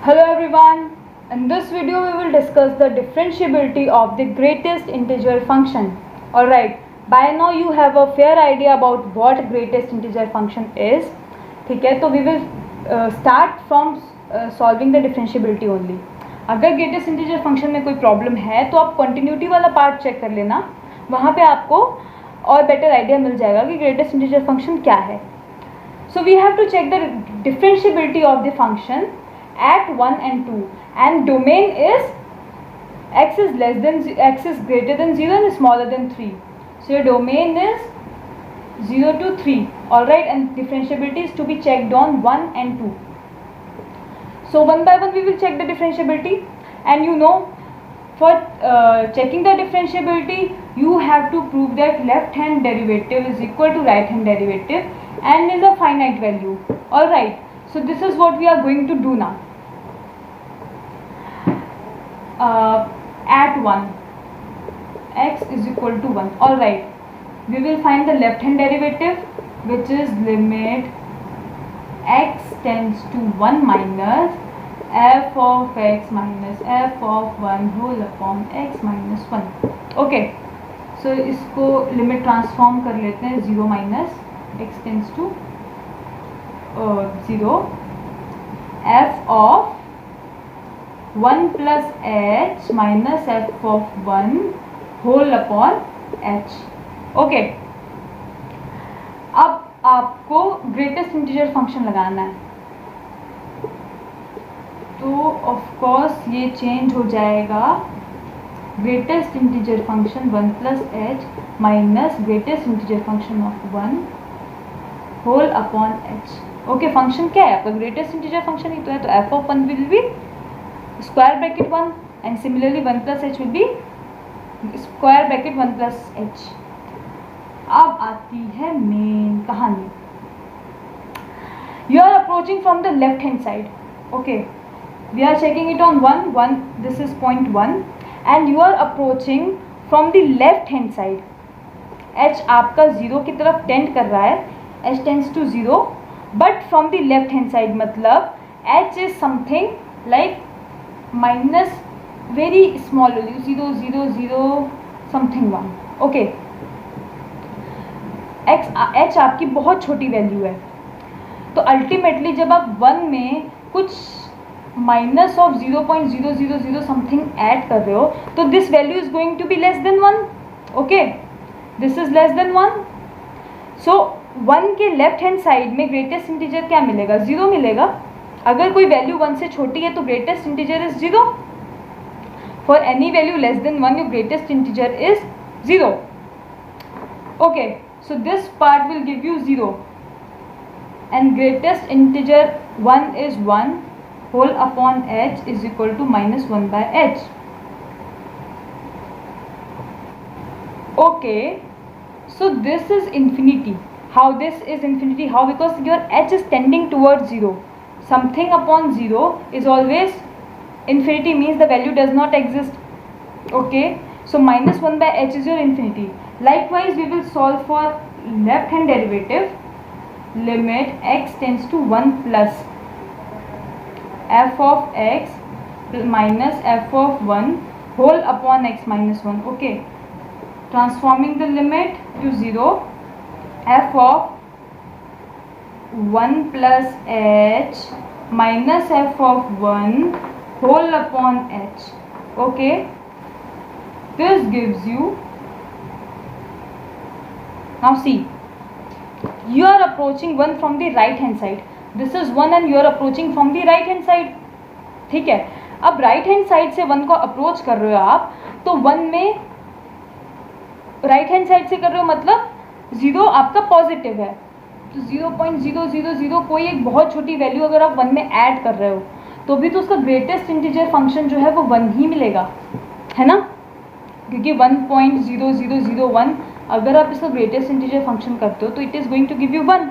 Hello everyone. In this video we will discuss the differentiability of the greatest integer function. Alright, by now you have a fair idea about what greatest integer function is. ठीक है, तो we will start from solving the differentiability only. अगर greatest integer function में कोई problem है तो आप continuity वाला पार्ट चेक कर लेना, वहाँ पे आपको और बेटर आइडिया मिल जाएगा कि greatest integer function क्या है. So we have to check the differentiability of the function at 1 and 2, and domain is x is greater than 0 and smaller than 3. So your domain is 0 to 3. Alright, and differentiability is to be checked on 1 and 2. So one by one we will check the differentiability, and you know, for checking the differentiability you have to prove that left hand derivative is equal to right hand derivative and is a finite value. Alright, so this is what we are going to do now. At 1 x is equal to 1. Alright, we will find the left hand derivative, which is limit x tends to 1 minus f of x minus f of 1 whole upon x minus 1. Okay, so इसको limit transform कर लेते हैं 0 minus x tends to 0 f of 1 plus h minus f of 1 whole upon h. Okay, अब आपको greatest integer function लगाना है, तो of course ये चेंज हो जाएगा greatest integer function 1 plus h minus greatest integer function of 1 whole upon h. Okay, function क्या है आपका? ग्रेटेस्ट इंटीजर फंक्शन ही तो है, तो f of 1 will be square bracket 1 and similarly 1 plus h will be square bracket 1 plus h. अब आती है main कहानी. You are approaching from the left hand side. Okay, we are checking it on 1. This is point 1 and you are approaching from the left hand side. h आपका 0 की तरफ tend कर रहा है, h tends to 0, but from the left hand side मतलब h is something like minus very small value 0 0 0 something 1. Okay, h आपकी बहुत छोटी वैल्यू है, तो अल्टीमेटली जब आप 1 में कुछ माइनस ऑफ 0.000 समथिंग ऐड कर रहे हो तो this value is going to be less than 1. Okay, this is less than 1. So 1 के लेफ्ट हैंड साइड में ग्रेटेस्ट इंटीजर क्या मिलेगा? 0 मिलेगा. अगर कोई वैल्यू 1 से छोटी है तो greatest integer is 0. For any value less than 1 your greatest integer is 0. Okay, so this part will give you 0 and greatest integer 1 is 1 whole upon h is equal to minus 1 by h. Okay, so this is infinity. How this is infinity? How? Because your h is tending towards 0. Something upon 0 is always infinity, means the value does not exist. Okay, so minus 1 by h is your infinity. Likewise we will solve for left hand derivative. Limit x tends to 1 plus f of x minus f of 1 whole upon x minus 1. Okay, transforming the limit to 0, f of 1 plus h minus f of 1 whole upon h. Okay, this gives you, now see, you are approaching 1 from the right hand side. This is 1 and you are approaching from the right hand side. ठीक है, अब right hand side से 1 को approach कर रहे हो आप, तो 1 में राइट हैंड साइड से कर रहे हो मतलब 0 आपका पॉजिटिव है, तो 0.000 कोई एक बहुत छोटी वैल्यू अगर आप 1 में ऐड कर रहे हो तो भी तो उसका ग्रेटेस्ट इंटीजर फंक्शन जो है वो 1 ही मिलेगा, है ना? क्योंकि 1.0001 अगर आप इसका ग्रेटेस्ट इंटीजर फंक्शन करते हो तो it is going to give you 1,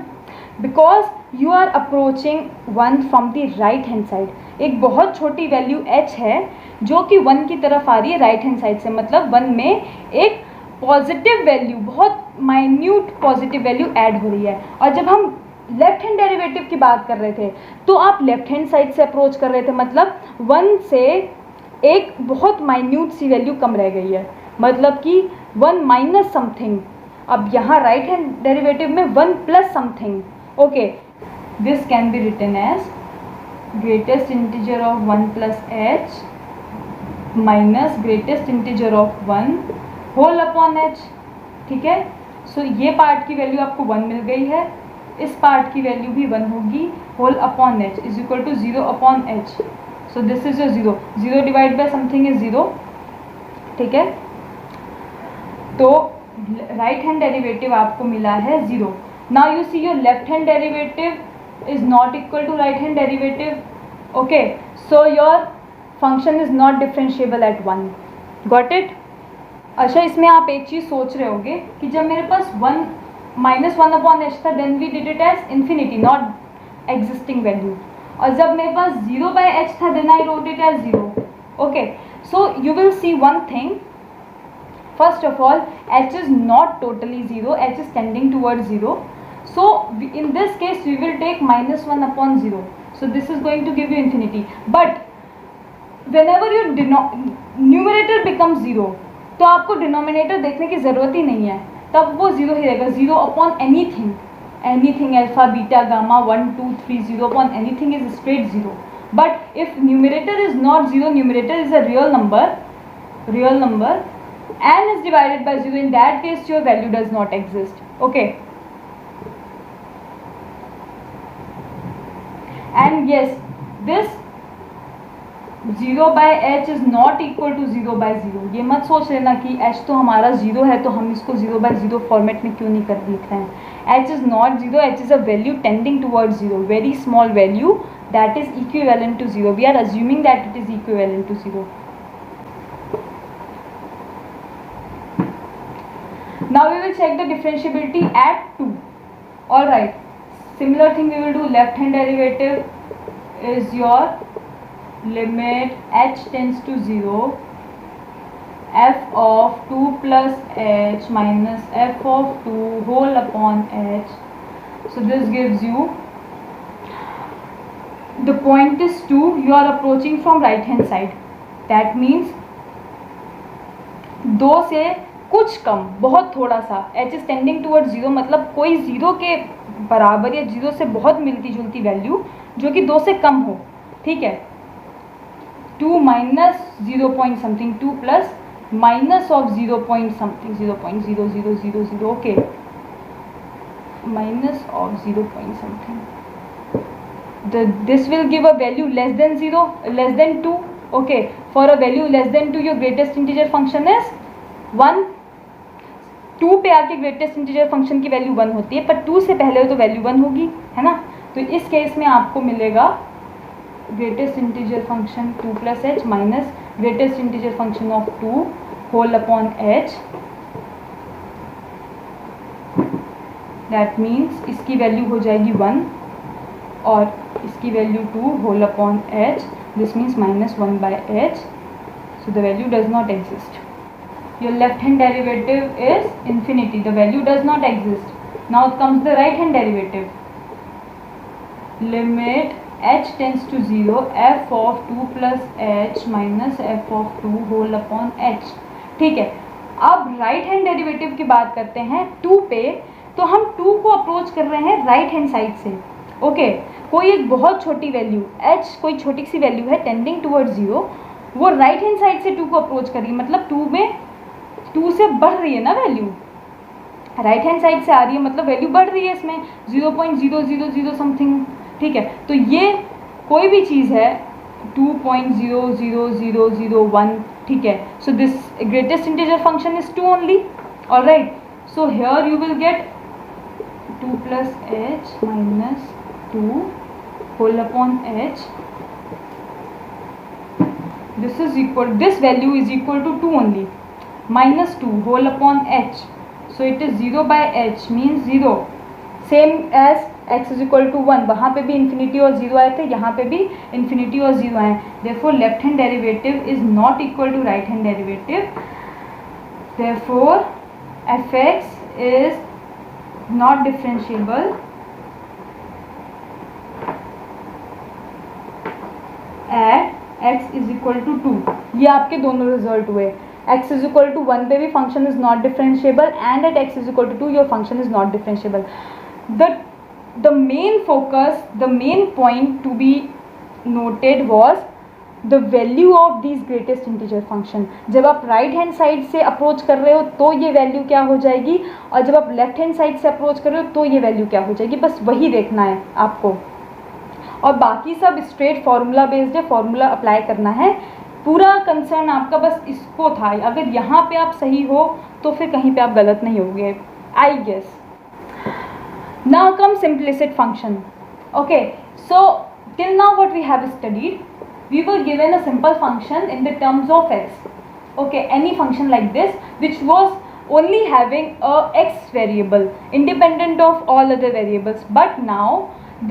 because you are approaching 1 from the right hand side. एक बहुत छोटी वैल्यू h है जो कि 1 की तरफ आ रही है राइट हैंड साइड से, मतलब 1 में एक पॉजिटिव वैल्यू, बहुत माइन्यूट पॉजिटिव वैल्यू ऐड हो रही है. और जब हम लेफ्ट हैंड डेरिवेटिव की बात कर रहे थे तो आप लेफ्ट हैंड साइड से अप्रोच कर रहे थे, मतलब 1 से एक बहुत माइन्यूट सी वैल्यू कम रह गई है, मतलब कि 1 माइनस समथिंग। अब यहाँ राइट हैंड डेरिवेटिव में 1 plus something. Okay, this can be written as greatest integer of 1 plus h minus greatest integer of 1 whole upon h. ठीक है, सो ये पार्ट की वैल्यू आपको 1 मिल गई है, इस पार्ट की वैल्यू भी 1 होगी, whole upon h is equal to 0 upon h. So this is your 0, 0 divide by something is 0। ठीक है, तो राइट हैंड डेरिवेटिव आपको मिला है 0। Now you see your left hand derivative is not equal to right hand derivative. Okay, so your function is not differentiable at 1। Got it? अच्छा, इसमें आप एक चीज़ सोच रहे होंगे कि जब मेरे पास 1 माइनस 1 अपॉन एच था, then we did it as infinity, not existing value, और जब मेरे पास 0 बाय एच था, then I wrote it as 0। Okay, so you will see one thing, first of all h is not totally 0, h is tending towards 0, so in this case we will take minus 1 upon 0, so this is going to give you infinity, but whenever your numerator becomes 0 तो आपको denominator देखने की ज़रूरत ही नहीं है, तब वो 0 ही रहेगा, 0 upon anything, anything alpha beta gamma 1 2 3 0 upon anything is straight 0, but if numerator is not 0, numerator is a real number n is divided by 0, in that case your value does not exist. Okay, and yes, this 0 by h is not equal to 0 by 0. ये मत सोच लेना कि h तो हमारा 0 है तो हम इसको 0 by 0 फॉर्मेट में क्यों नहीं कर लिख रहे हैं। h is not 0, h is a value tending towards 0, very small value that is equivalent to 0. We are assuming that it is equivalent to 0. Now we will check the differentiability at 2. Alright, similar thing we will do. Left hand derivative is your limit h tends to 0 f of 2 plus h minus f of 2 whole upon h. So this gives you, the point is 2, you are approaching from right hand side, that means 2 से कुछ कम, बहुत थोड़ा सा, h is tending toward 0, मतलब कोई 0 के बराबर या 0 से बहुत मिलती जुलती वैल्यू जो कि 2 से कम हो। ठीक है, 2 minus 0 point something, 2 plus minus of 0 point something, 0.0000, okay, minus of 0 point something, this will give a value less than 0, less than 2. okay, for a value less than 2 your greatest integer function is 1. 2 पे आके greatest integer function की value 1 होती है, पर 2 से पहले तो value 1 होगी, है ना। तो इस केस में आपको मिलेगा greatest integer function 2 plus h minus greatest integer function of 2 whole upon h, that means इसकी वैल्यू हो जाएगी 1 और इसकी value 2 whole upon h, this means minus 1 by h, so the value does not exist. Your left hand derivative is infinity, the value does not exist. Now comes the right hand derivative, limit h tends to 0 f of 2 plus h minus f of 2 whole upon h. ठीक है, अब right hand derivative की बात करते हैं 2 पे, तो हम 2 को अप्रोच कर रहे हैं राइट हैंड साइड से। ओके, कोई एक बहुत छोटी वैल्यू h, कोई छोटी सी वैल्यू है टेंडिंग टूवर्ड 0, वो राइट हैंड साइड से 2 को अप्रोच कर रही है, मतलब 2 में 2 से बढ़ रही है ना वैल्यू, राइट हैंड साइड से आ रही है, मतलब वैल्यू बढ़ रही है इसमें 0.000 समथिंग। ठीक है, तो ये कोई भी चीज़ है 2.00001, ठीक है, so this greatest integer function is 2 only. Alright, so here you will get 2 plus h minus 2 whole upon h, this is equal, this value is equal to 2 only, minus 2 whole upon h, so it is 0 by h means 0, same as x is equal to 1, वहाँ पे भी infinity और 0 आए थे, यहाँ पे भी infinity और 0 आए, therefore left hand derivative is not equal to right hand derivative, therefore fx is not differentiable at x is equal to 2, ये आपके दोनों रिजल्ट हुए. x इज इक्वल टू 1 पे भी function is not differentiable and at x is equal to 2 your function is not differentiable. The main focus, the main point to be noted was the value of these greatest integer function. जब आप right hand side से approach कर रहे हो तो ये value क्या हो जाएगी, और जब आप लेफ्ट हैंड साइड से अप्रोच कर रहे हो तो ये वैल्यू क्या हो जाएगी, बस वही देखना है आपको. और बाकी सब स्ट्रेट फार्मूला बेस्ड है, फार्मूला अप्लाई करना है. पूरा कंसर्न आपका बस इसको था. अगर यहाँ पे आप सही हो तो फिर कहीं पे आप गलत नहीं होगे, I guess. Now comes implicit function. Okay, so till now what we have studied, we were given a simple function in the terms of x. Okay, any function like this which was only having a x variable independent of all other variables. But now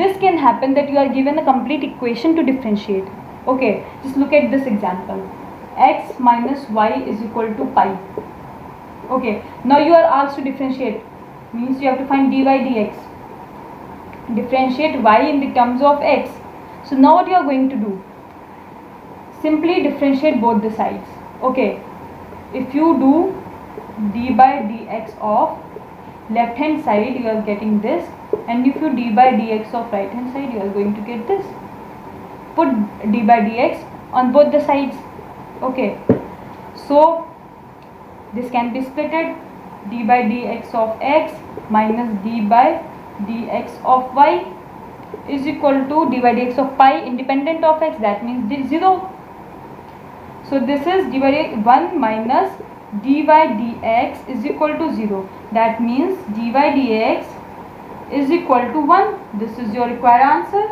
this can happen that you are given a complete equation to differentiate. Okay, just look at this example. X minus y is equal to pi. Okay, now you are asked to differentiate, means you have to find dy dx. Differentiate y in the terms of x. So now what you are going to do? Simply differentiate both the sides. Okay, if you do d by dx of left hand side, you are getting this, and if you d by dx of right hand side, you are going to get this. Put d by dx on both the sides. Okay, so this can be splitted. D by dx of x minus d by dx of y is equal to d by dx of pi independent of x, that means this 0. So this is d by 1 minus d by dx is equal to 0, that means d by dx is equal to 1. This is your required answer.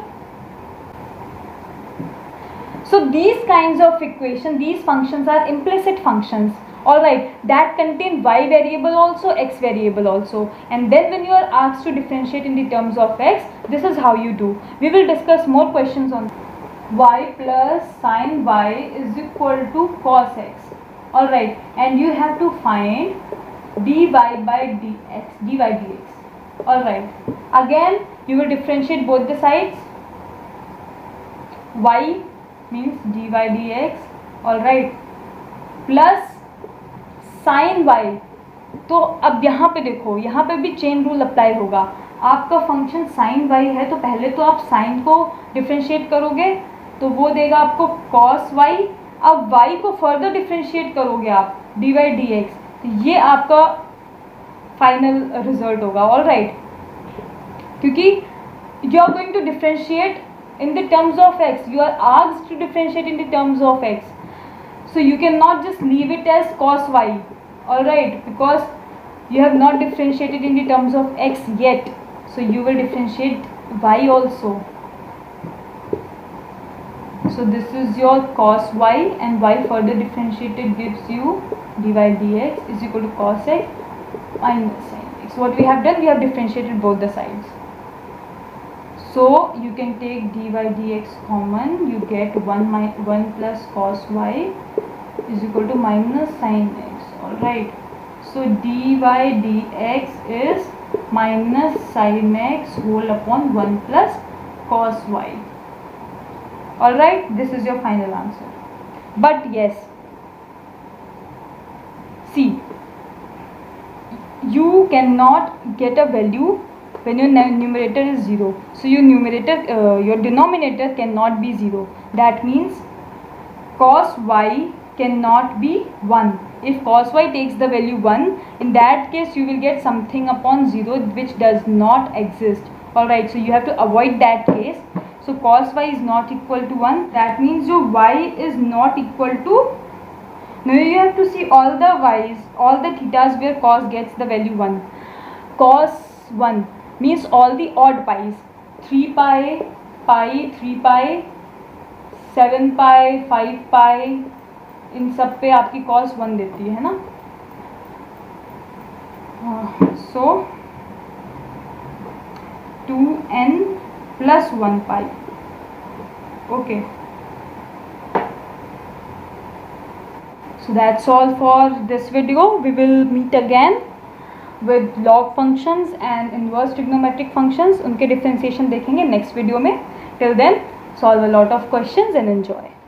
So these kinds of equation, these functions are implicit functions, alright, that contain y variable also, x variable also, and then when you are asked to differentiate in the terms of x, this is how you do. We will discuss more questions on y plus sin y is equal to cos x, alright, and you have to find dy by dx, alright. Again you will differentiate both the sides. Y means dy dx, alright, plus sin y. तो अब यहाँ पे देखो, यहाँ पे भी chain rule apply होगा. आपका फंक्शन sin y है तो पहले तो आप sin को डिफ्रेंशिएट करोगे तो वो देगा आपको cos y. अब y को फर्दर डिफ्रेंशिएट करोगे आप dy dx, तो ये आपका फाइनल रिजल्ट होगा, ऑल राइट. क्योंकि you are going to differentiate in the terms of x, you are asked to differentiate in the terms of x, so you cannot just leave it as cos y, alright, because you have not differentiated in the terms of x yet, so you will differentiate y also. So this is your cos y, and y further differentiated gives you dy dx is equal to cos x minus sin x. What we have done, we have differentiated both the sides. So you can take dy dx common, you get 1 plus cos y is equal to minus sin x, alright. So dy dx is minus sin x whole upon 1 plus cos y, alright. This is your final answer. But yes, see, you cannot get a value when your numerator is 0, so your numerator your denominator cannot be 0. That means cos y cannot be 1. If cos y takes the value 1, in that case you will get something upon 0 which does not exist, alright. So you have to avoid that case. So cos y is not equal to 1, that means your y is not equal to, now you have to see all the y's, all the thetas where cos gets the value 1. Cos 1 means all the odd pi's, 3 pi, pi, 3 pi, 7 pi, 5 pi, इन सब पे आपकी cos 1 देती है ना. So 2n plus 1 pi. Okay. So that's all for this video. We will meet again with log functions and inverse trigonometric functions. उनके differentiation देखेंगे next video में. Till then, solve a lot of questions and enjoy.